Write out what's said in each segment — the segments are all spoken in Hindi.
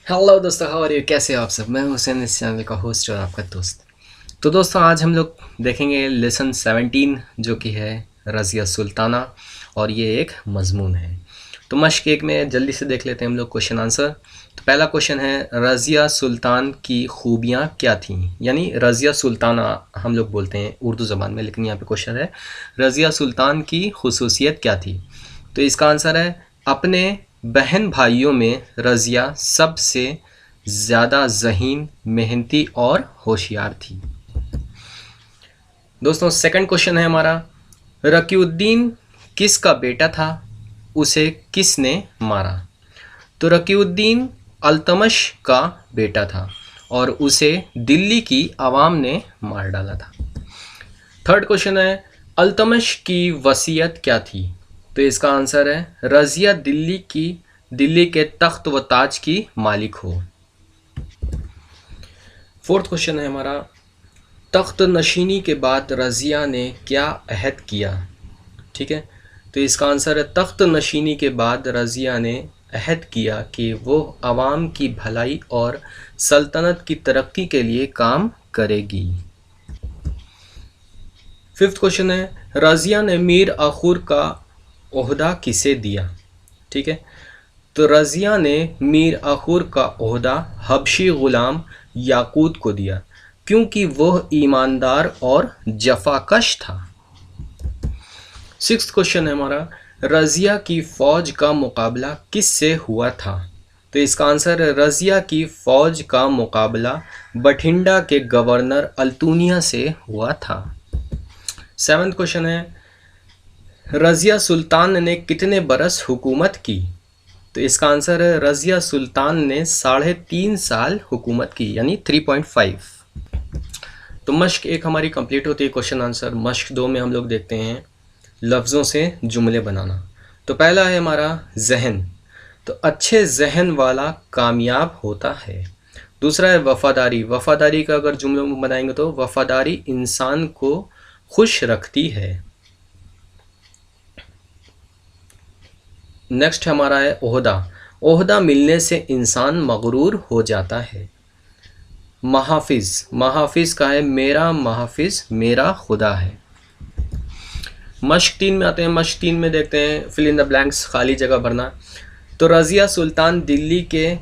हेलो दोस्तों, हाउ आर यू? कैसे हो आप सब? मैं हुसैन, इस चैनल का होस्ट और आपका दोस्त। तो दोस्तों, आज हम लोग देखेंगे लेसन 17 जो कि है रज़िया सुल्ताना, और ये एक मज़मून है। तो मश्क एक में जल्दी से देख लेते हैं हम लोग क्वेश्चन आंसर। तो पहला क्वेश्चन है, रज़िया सुल्तान की खूबियाँ क्या थीं? यानी रज़िया सुल्ताना हम लोग बोलते हैं उर्दू ज़बान में, लेकिन यहाँ पे क्वेश्चन है रज़िया सुल्तान की खुसूसियत क्या थी? तो इसका आंसर है, अपने बहन भाइयों में रज़िया सबसे ज़्यादा ज़हीन, मेहनती और होशियार थी। दोस्तों, सेकंड क्वेश्चन है हमारा, रकीउद्दीन किसका बेटा था? उसे किसने मारा? तो रकीउद्दीन अल्तमश का बेटा था और उसे दिल्ली की आवाम ने मार डाला था। थर्ड क्वेश्चन है, अल्तमश की वसीयत क्या थी? तो इसका आंसर है, रज़िया दिल्ली के तख्त व ताज की मालिक हो। फोर्थ क्वेश्चन है हमारा, तख्त नशीनी के बाद रज़िया ने क्या अहद किया? ठीक है, तो इसका आंसर है, तख्त नशीनी के बाद रज़िया ने अहद किया कि वो आवाम की भलाई और सल्तनत की तरक्की के लिए काम करेगी। फिफ्थ क्वेश्चन है, रज़िया ने मीर आखुर का ओहदा किसे दिया? ठीक है, तो रज़िया ने मीर आखुर का ओहदा हबशी ग़ुलाम याकूत को दिया, क्योंकि वह ईमानदार और जफाकश था। सिक्स्थ क्वेश्चन है हमारा, रज़िया की फ़ौज का मुकाबला किससे हुआ था? तो इसका आंसर है, रज़िया की फ़ौज का मुकाबला बठिंडा के गवर्नर अल्तूनिया से हुआ था। सेवन्थ क्वेश्चन है, रज़िया सुल्तान ने कितने बरस हुकूमत की? तो इसका आंसर है, रज़िया सुल्तान ने 3.5 साल हुकूमत की, यानी 3.5। तो मश्क एक हमारी कंप्लीट होती है क्वेश्चन आंसर। मश्क दो में हम लोग देखते हैं लफ्ज़ों से जुमले बनाना। तो पहला है हमारा जहन, तो अच्छे जहन वाला कामयाब होता है। दूसरा है वफ़ादारी, वफ़ादारी का अगर जुमलों में बनाएंगे तो वफ़ादारी इंसान को खुश रखती है। नेक्स्ट हमारा है ओहदा, ओहदा मिलने से इंसान मगरूर हो जाता है। महाफिज, महाफिज का है, मेरा महाफिज मेरा खुदा है। मश्क तीन में आते हैं। मश्क तीन में देखते हैं फिल इन द ब्लैंक्स, खाली जगह भरना। तो रज़िया सुल्तान दिल्ली के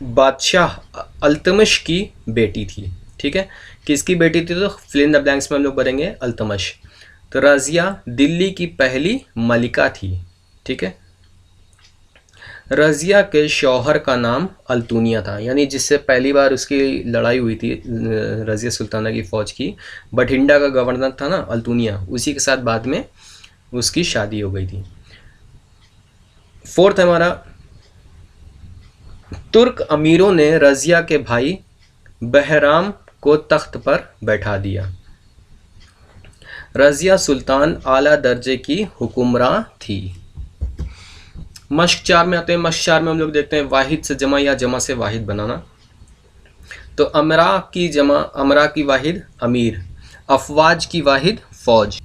बादशाह अल्तमश की बेटी थी। ठीक है, किसकी बेटी थी? तो फिल इन द ब्लैंक्स में हम लोग भरेंगे अल्तमश। तो रज़िया दिल्ली की पहली मलिका थी। ठीक है, रज़िया के शौहर का नाम अल्तूनिया था, यानी जिससे पहली बार उसकी लड़ाई हुई थी रज़िया सुल्ताना की फ़ौज की, बठिंडा का गवर्नर था ना अल्तूनिया, उसी के साथ बाद में उसकी शादी हो गई थी। फोर्थ हमारा, तुर्क अमीरों ने रज़िया के भाई बहराम को तख्त पर बैठा दिया। रज़िया सुल्तान आला दर्जे की हुक्मरां थी। मश्क चार में आते हैं। मश्क चार में हम लोग देखते हैं वाहिद से जमा या जमा से वाहिद बनाना। तो अमरा की वाहिद अमीर, अफवाज की वाहिद फौज।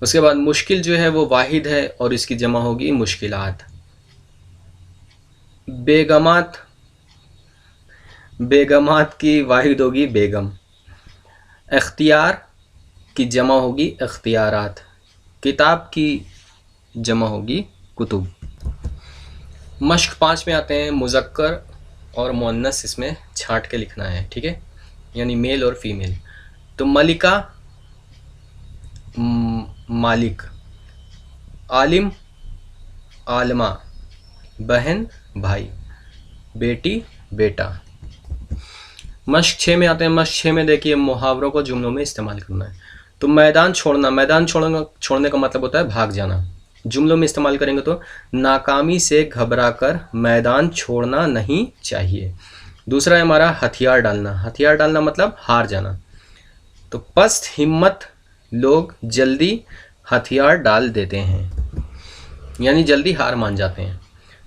उसके बाद मुश्किल जो है वो वाहिद है और इसकी जमा होगी मुश्किलात। बेगमात, बेगमात की वाहिद होगी बेगम। इख्तियार की जमा होगी इख्तियारात। किताब की जमा होगी कुतुब। मश्क पाँच में आते हैं, मुज़क्कर और मुअन्नस इसमें छांट के लिखना है। ठीक है, यानी मेल और फीमेल। तो मलिका मालिक, आलिम आलमा, बहन भाई, बेटी बेटा। मश्क छः में आते हैं। मश्क छः में देखिए मुहावरों को जुमलों में इस्तेमाल करना है। तो मैदान छोड़ना, मैदान छोड़ने का मतलब होता है भाग जाना। जुमलों में इस्तेमाल करेंगे तो नाकामी से घबराकर मैदान छोड़ना नहीं चाहिए। दूसरा है हमारा हथियार डालना, हथियार डालना मतलब हार जाना। तो पस्त हिम्मत लोग जल्दी हथियार डाल देते हैं, यानी जल्दी हार मान जाते हैं।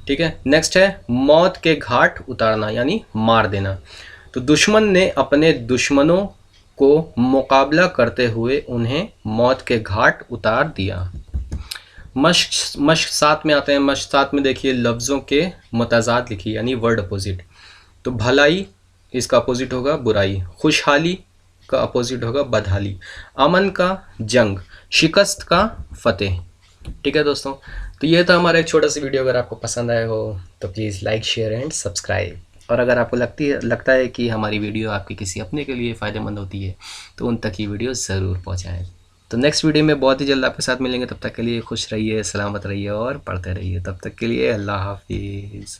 ठीक है, नेक्स्ट है मौत के घाट उतारना, यानी मार देना। तो दुश्मन ने अपने दुश्मनों को मुकाबला करते हुए उन्हें मौत के घाट उतार दिया। मश्क मश्क साथ में आते हैं। मश्क साथ में देखिए लफ्ज़ों के मुतज़ाद लिखिए, यानी वर्ड अपोजिट। तो भलाई इसका अपोजिट होगा बुराई, खुशहाली का अपोजिट होगा बदहाली, अमन का जंग, शिकस्त का फतेह। ठीक है दोस्तों, तो ये था हमारा एक छोटा सा वीडियो। अगर आपको पसंद आया हो तो please like share and subscribe. और अगर आपको लगता है कि हमारी वीडियो आपके किसी अपने के लिए फ़ायदेमंद होती है तो उन तक ये वीडियो ज़रूर पहुँचाएँ। तो नेक्स्ट वीडियो में बहुत ही जल्द आपके साथ मिलेंगे। तब तक के लिए खुश रहिए, सलामत रहिए और पढ़ते रहिए। तब तक के लिए अल्लाह हाफिज़।